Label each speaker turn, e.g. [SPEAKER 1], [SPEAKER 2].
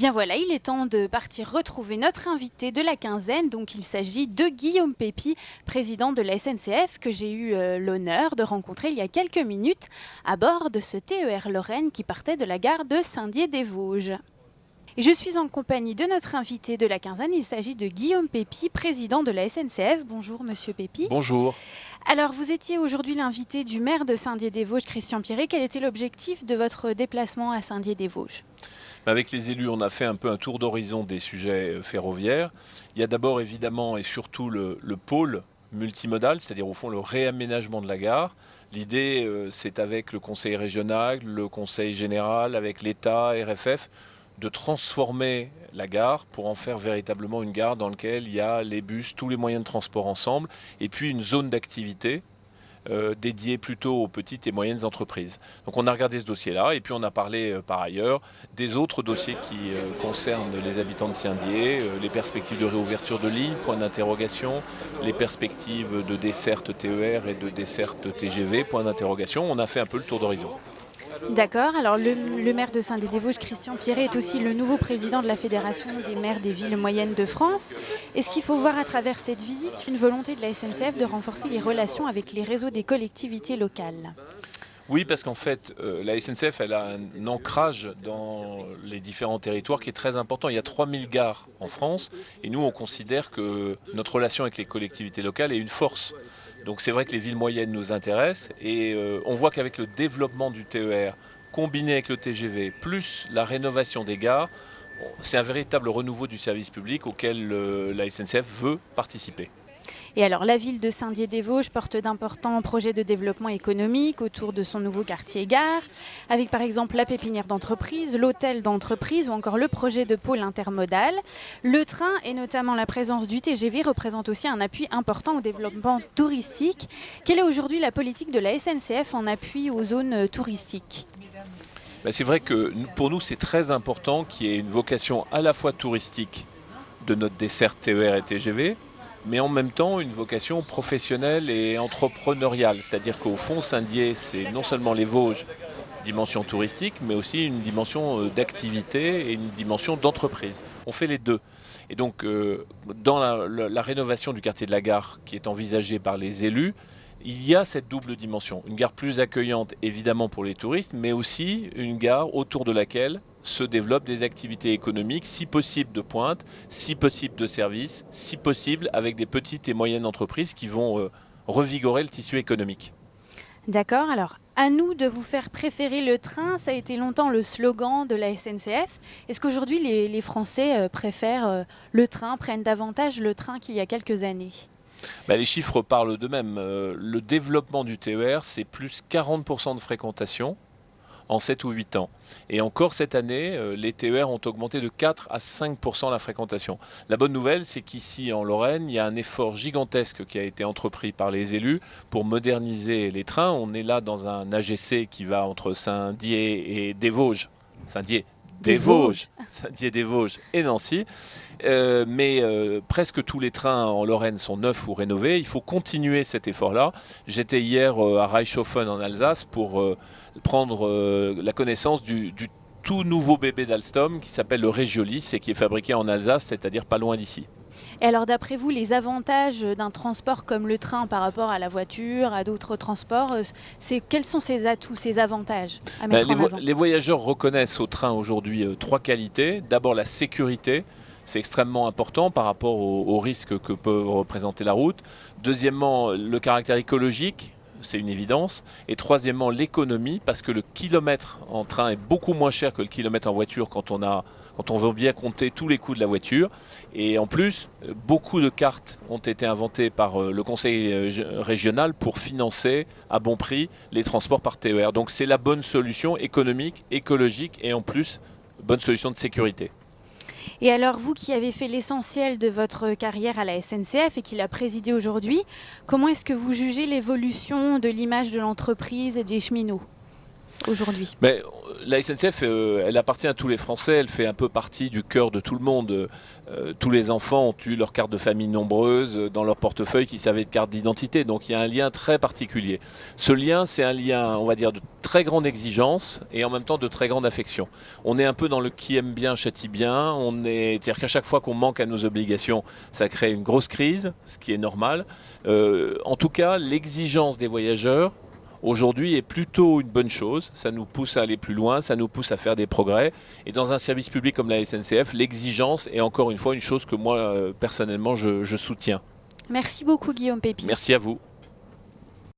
[SPEAKER 1] Et bien voilà, il est temps de partir retrouver notre invité de la quinzaine. Donc il s'agit de Guillaume Pepy, président de la SNCF, que j'ai eu l'honneur de rencontrer il y a quelques minutes à bord de ce TER Lorraine qui partait de la gare de Saint-Dié-des-Vosges. Et je suis en compagnie de notre invité de la quinzaine, il s'agit de Guillaume Pepy, président de la SNCF. Bonjour Monsieur Pepy.
[SPEAKER 2] Bonjour.
[SPEAKER 1] Alors vous étiez aujourd'hui l'invité du maire de Saint-Dié-des-Vosges, Christian Pierret. Quel était l'objectif de votre déplacement à Saint-Dié-des-Vosges ?
[SPEAKER 2] Avec les élus, on a fait un peu un tour d'horizon des sujets ferroviaires. Il y a d'abord évidemment et surtout le pôle multimodal, c'est-à-dire au fond le réaménagement de la gare. L'idée, c'est avec le conseil régional, le conseil général, avec l'État, RFF, de transformer la gare pour en faire véritablement une gare dans laquelle il y a les bus, tous les moyens de transport ensemble, et puis une zone d'activité dédiée plutôt aux petites et moyennes entreprises. Donc on a regardé ce dossier-là, et puis on a parlé par ailleurs des autres dossiers qui concernent les habitants de Saint-Dié, les perspectives de réouverture de lignes, point d'interrogation, les perspectives de desserte TER et de desserte TGV, point d'interrogation. On a fait un peu le tour d'horizon.
[SPEAKER 1] D'accord, alors le maire de Saint-Dié-des-Vosges, Christian Pierret, est aussi le nouveau président de la Fédération des maires des villes moyennes de France. Est-ce qu'il faut voir à travers cette visite une volonté de la SNCF de renforcer les relations avec les réseaux des collectivités locales ?
[SPEAKER 2] Oui, parce qu'en fait, la SNCF elle a un ancrage dans les différents territoires qui est très important. Il y a 3000 gares en France et nous, on considère que notre relation avec les collectivités locales est une force. Donc c'est vrai que les villes moyennes nous intéressent et on voit qu'avec le développement du TER combiné avec le TGV plus la rénovation des gares, c'est un véritable renouveau du service public auquel la SNCF veut participer.
[SPEAKER 1] Et alors, la ville de Saint-Dié-des-Vosges porte d'importants projets de développement économique autour de son nouveau quartier-gare, avec par exemple la pépinière d'entreprise, l'hôtel d'entreprise ou encore le projet de pôle intermodal. Le train et notamment la présence du TGV représentent aussi un appui important au développement touristique. Quelle est aujourd'hui la politique de la SNCF en appui aux zones touristiques ?
[SPEAKER 2] C'est vrai que pour nous, c'est très important qu'il y ait une vocation à la fois touristique de notre desserte TER et TGV, mais en même temps une vocation professionnelle et entrepreneuriale. C'est-à-dire qu'au fond, Saint-Dié, c'est non seulement les Vosges, dimension touristique, mais aussi une dimension d'activité et une dimension d'entreprise. On fait les deux. Et donc, dans la rénovation du quartier de la gare qui est envisagée par les élus, il y a cette double dimension. Une gare plus accueillante, évidemment, pour les touristes, mais aussi une gare autour de laquelle se développent des activités économiques, si possible de pointe, si possible de services, si possible avec des petites et moyennes entreprises qui vont revigorer le tissu économique.
[SPEAKER 1] D'accord, alors à nous de vous faire préférer le train, ça a été longtemps le slogan de la SNCF. Est-ce qu'aujourd'hui les Français préfèrent le train, prennent davantage le train qu'il y a quelques années ?
[SPEAKER 2] Les chiffres parlent d'eux-mêmes. Le développement du TER, c'est plus 40% de fréquentation en 7 ou 8 ans. Et encore cette année, les TER ont augmenté de 4 à 5% la fréquentation. La bonne nouvelle, c'est qu'ici en Lorraine, il y a un effort gigantesque qui a été entrepris par les élus pour moderniser les trains. On est là dans un AGC qui va entre Saint-Dié et des Vosges. Saint-Dié-des-Vosges et Nancy. Mais presque tous les trains en Lorraine sont neufs ou rénovés. Il faut continuer cet effort-là. J'étais hier à Reichshofen en Alsace pour prendre la connaissance du tout nouveau bébé d'Alstom qui s'appelle le Regiolis et qui est fabriqué en Alsace, c'est-à-dire pas loin d'ici.
[SPEAKER 1] Et alors d'après vous, les avantages d'un transport comme le train par rapport à la voiture, à d'autres transports, quels sont ces atouts, ces avantages à mettre en avant ?
[SPEAKER 2] Les voyageurs reconnaissent au train aujourd'hui 3 qualités. D'abord la sécurité. C'est extrêmement important par rapport aux risques que peut représenter la route. Deuxièmement, le caractère écologique, c'est une évidence. Et troisièmement, l'économie, parce que le kilomètre en train est beaucoup moins cher que le kilomètre en voiture quand on veut bien compter tous les coûts de la voiture. Et en plus, beaucoup de cartes ont été inventées par le conseil régional pour financer à bon prix les transports par TER. Donc c'est la bonne solution économique, écologique et en plus, bonne solution de sécurité.
[SPEAKER 1] Et alors, vous qui avez fait l'essentiel de votre carrière à la SNCF et qui la présidez aujourd'hui, comment est-ce que vous jugez l'évolution de l'image de l'entreprise et des cheminots aujourd'hui?
[SPEAKER 2] Mais la SNCF, elle appartient à tous les Français, elle fait un peu partie du cœur de tout le monde. Tous les enfants ont eu leur carte de famille nombreuse dans leur portefeuille qui servait de carte d'identité, donc il y a un lien très particulier. Ce lien, c'est un lien, on va dire, de très grande exigence et en même temps de très grande affection. On est un peu dans le qui aime bien châtie bien, c'est-à-dire qu'à chaque fois qu'on manque à nos obligations, ça crée une grosse crise, ce qui est normal. En tout cas, l'exigence des voyageurs, aujourd'hui est plutôt une bonne chose, ça nous pousse à aller plus loin, ça nous pousse à faire des progrès. Et dans un service public comme la SNCF, l'exigence est encore une fois une chose que moi, personnellement, je soutiens.
[SPEAKER 1] Merci beaucoup Guillaume Pépi.
[SPEAKER 2] Merci à vous.